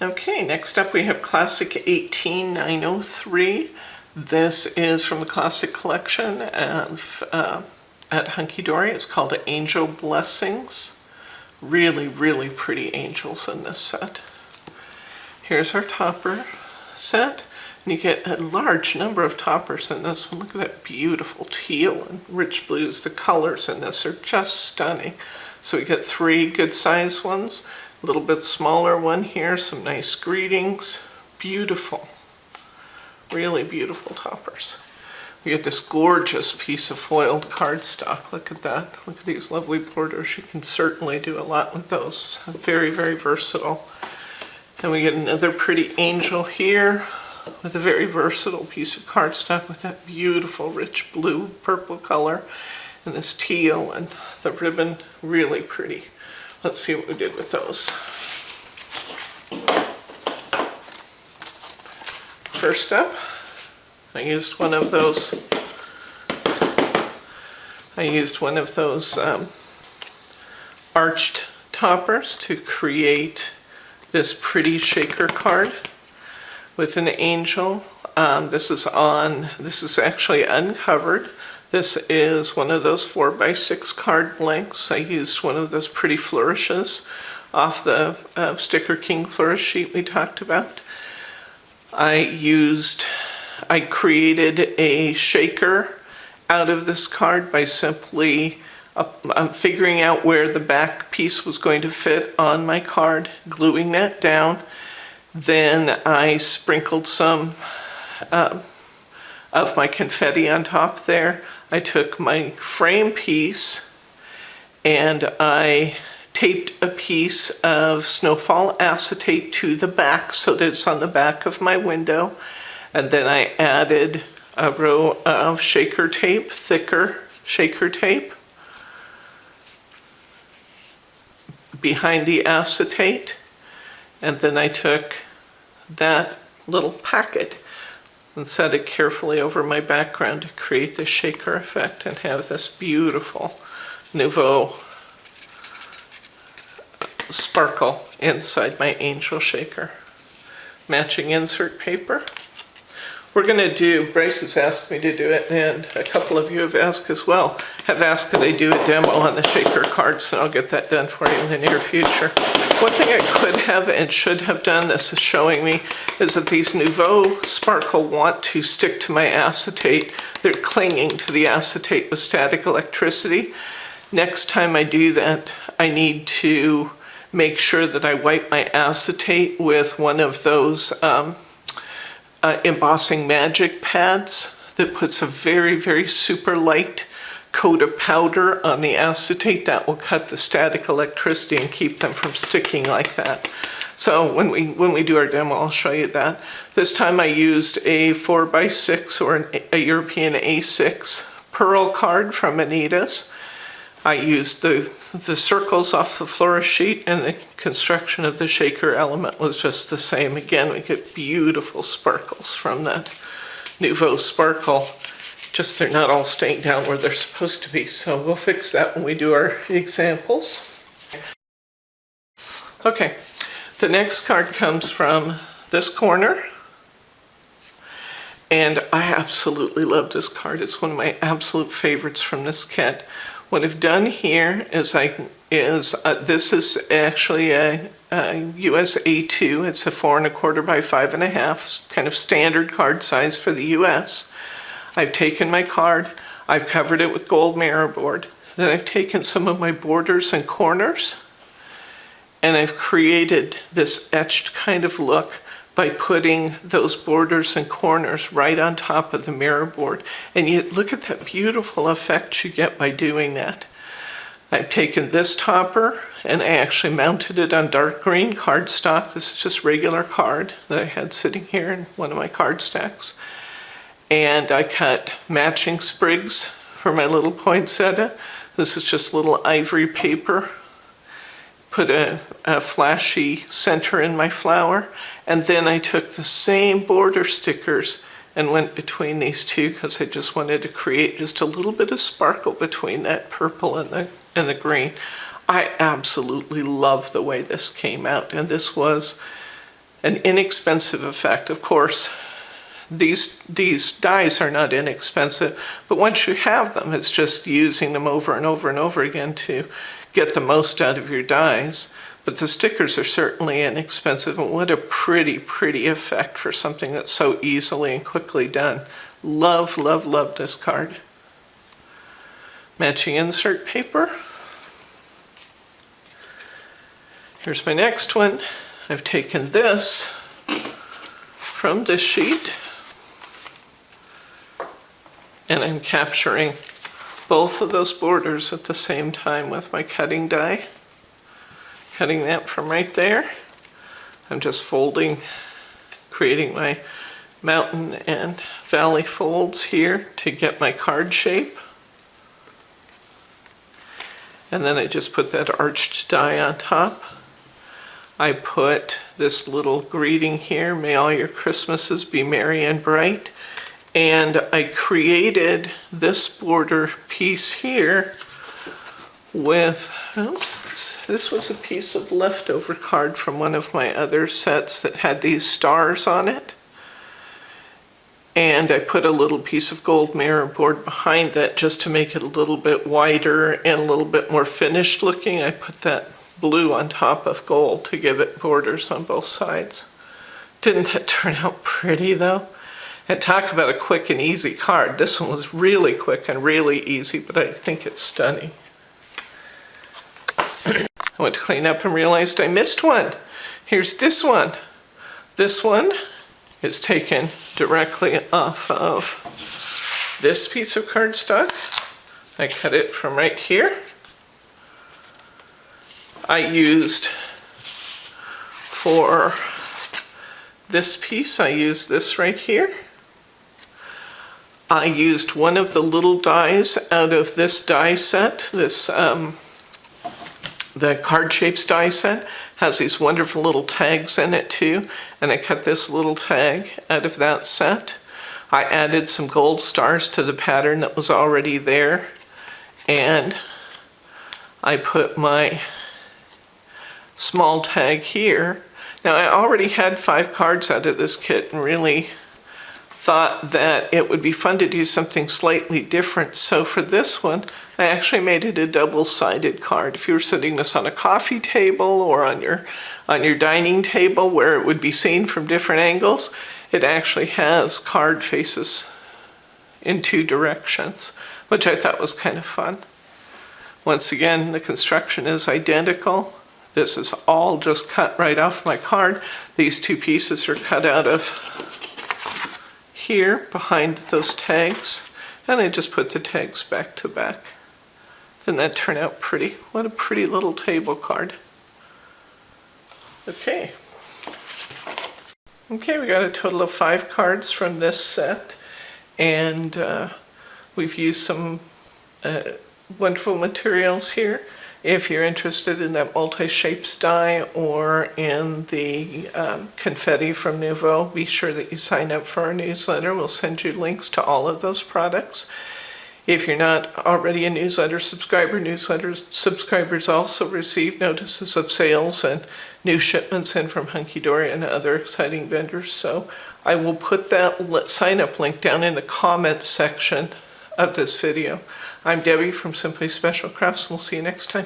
Okay, next up we have Classic18-903. This is from the Classic collection of, at Hunkydory. It's called Angel Blessings. Really, really pretty angels in this set. Here's our topper set. And you get a large number of toppers in this one. Look at that beautiful teal and rich blues. The colors in this are just stunning. So we get 3 good sized ones, a little bit smaller one here, some nice greetings. Beautiful, really beautiful toppers. We get this gorgeous piece of foiled cardstock. Look at that. Look at these lovely borders. You can certainly do a lot with those. Very, very versatile. And we get another pretty angel here with a very versatile piece of cardstock with that beautiful rich blue purple color and this teal and the ribbon. Really pretty. Let's see what we did with those. First up, I used one of those arched toppers to create this pretty shaker card with an angel. This is actually uncovered. This is one of those 4x6 card blanks. I used one of those pretty flourishes off the Sticker King flourish sheet we talked about. I created a shaker out of this card by simply figuring out where the back piece was going to fit on my card, gluing that down. Then I sprinkled some of my confetti on top there. I took my frame piece and I taped a piece of snowfall acetate to the back so that it's on the back of my window. And then I added a row of shaker tape, thicker shaker tape, behind the acetate. And then I took that little packet and set it carefully over my background to create the shaker effect and have this beautiful Nouveau sparkle inside my angel shaker. Matching insert paper. We're going to do, Bryce has asked me to do it, and a couple of you have asked as well, have asked that I do a demo on the shaker cards, and I'll get that done for you in the near future. One thing I could have and should have done, this is showing me, is that these Nouveau Sparkle want to stick to my acetate. They're clinging to the acetate with static electricity. Next time I do that, I need to make sure that I wipe my acetate with one of those embossing magic pads that puts a very, very super light coat of powder on the acetate that will cut the static electricity and keep them from sticking like that. So when we do our demo, I'll show you that. This time I used a 4x6 or a European A6 pearl card from Anita's. I used the circles off the flourish sheet, and the construction of the shaker element was just the same. Again, we get beautiful sparkles from that Nouveau Sparkle. Just they're not all staying down where they're supposed to be, so we'll fix that when we do our examples. Okay, the next card comes from this corner. And I absolutely love this card. It's one of my absolute favorites from this kit. What I've done here is this is actually a US A2. It's a 4 1/4 by 5 1/2, kind of standard card size for the US. I've taken my card, I've covered it with gold mirror board. Then I've taken some of my borders and corners, and I've created this etched kind of look by putting those borders and corners right on top of the mirror board. And you look at that beautiful effect you get by doing that. I've taken this topper and I actually mounted it on dark green cardstock. This is just regular card that I had sitting here in one of my card stacks. And I cut matching sprigs for my little poinsettia. This is just little ivory paper. Put a flashy center in my flower, and then I took the same border stickers and went between these two because I just wanted to create just a little bit of sparkle between that purple and the green. I absolutely love the way this came out, and this was an inexpensive effect. Of course, these dies are not inexpensive, but once you have them, it's just using them over and over and over again to get the most out of your dies. But the stickers are certainly inexpensive, and what a pretty, pretty effect for something that's so easily and quickly done. Love, love, love this card. Matching insert paper. Here's my next one. I've taken this from this sheet, and I'm capturing both of those borders at the same time with my cutting die. Cutting that from right there. I'm just folding, creating my mountain and valley folds here to get my card shape. And then I just put that arched die on top. I put this little greeting here, may all your Christmases be merry and bright. And I created this border piece here with, oops, this was a piece of leftover card from one of my other sets that had these stars on it. And I put a little piece of gold mirror board behind that just to make it a little bit wider and a little bit more finished looking. I put that blue on top of gold to give it borders on both sides. Didn't that turn out pretty though? And talk about a quick and easy card. This one was really quick and really easy, but I think it's stunning. I went to clean up and realized I missed one. Here's this one. This one is taken directly off of this piece of cardstock. I cut it from right here. I used for this piece, I used this right here. I used one of the little dies out of this die set, this the card shapes die set has these wonderful little tags in it too, and I cut this little tag out of that set. I added some gold stars to the pattern that was already there, and I put my small tag here. Now I already had 5 cards out of this kit and really thought that it would be fun to do something slightly different. So for this one, I actually made it a double-sided card. If you were sitting this on a coffee table or on your dining table where it would be seen from different angles, it actually has card faces in 2 directions, which I thought was kind of fun. Once again, the construction is identical. This is all just cut right off my card. These 2 pieces are cut out of here behind those tags, and I just put the tags back to back. Didn't that turn out pretty? What a pretty little table card. Okay. Okay, we got a total of 5 cards from this set, and we've used some wonderful materials here. If you're interested in that multi-shapes die or in the confetti from Nouveau, be sure that you sign up for our newsletter. We'll send you links to all of those products. If you're not already a newsletter subscriber, newsletter subscribers also receive notices of sales and new shipments in from Hunkydory and other exciting vendors. So I will put that sign up link down in the comments section of this video. I'm Debbie from Simply Special Crafts, and we'll see you next time.